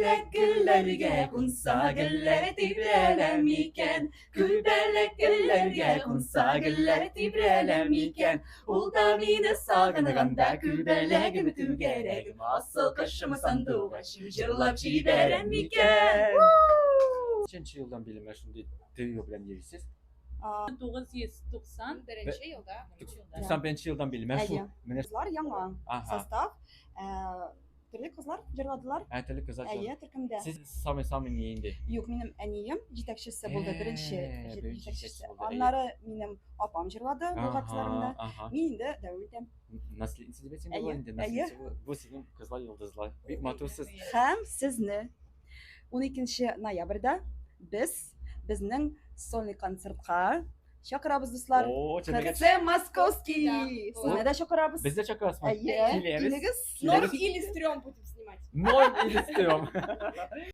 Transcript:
Kübelek güllerge kunsa güller tibrelemiken. Kübelek güllerge kunsa güller tibrelemiken. Ulda mini sağınğında kübelegimi tügeregim. Asıl kaşımı sandığa şıcırlap çiberemiken. Kaçıncı yıldan beri meşhur dövüyor bilen yerisiz? 1991 yılda. 91 yıldan beri meşhur. Kızlar яңа Aha. состав. Төрле кызлар җырладылар. Әйтелі кызlar. Төркемдә. Siz самый еңді. Юк, минем әнием җитәкчесе булды, беренче беренче җитәкчесе. булды. Аннары минем апам җырлады бу хатсыларында. Aha. Мин инде дәвам итәм. Наследница дебесин Әйе, bu indi. әйе. Naslедница bu sizin kızlar yıldızlar. Büyük matosuz. Һәм сезне 12 ноябрьдә безнең сольный концертка чакырабыз, дуслар. Oo, çemek. КЦ Московский. Да. Сезне дә чакырабыз. Biz de çok asma. Әйе, Килeriz. килегез. Норм или стрём будем снимать. Ноль или стрём.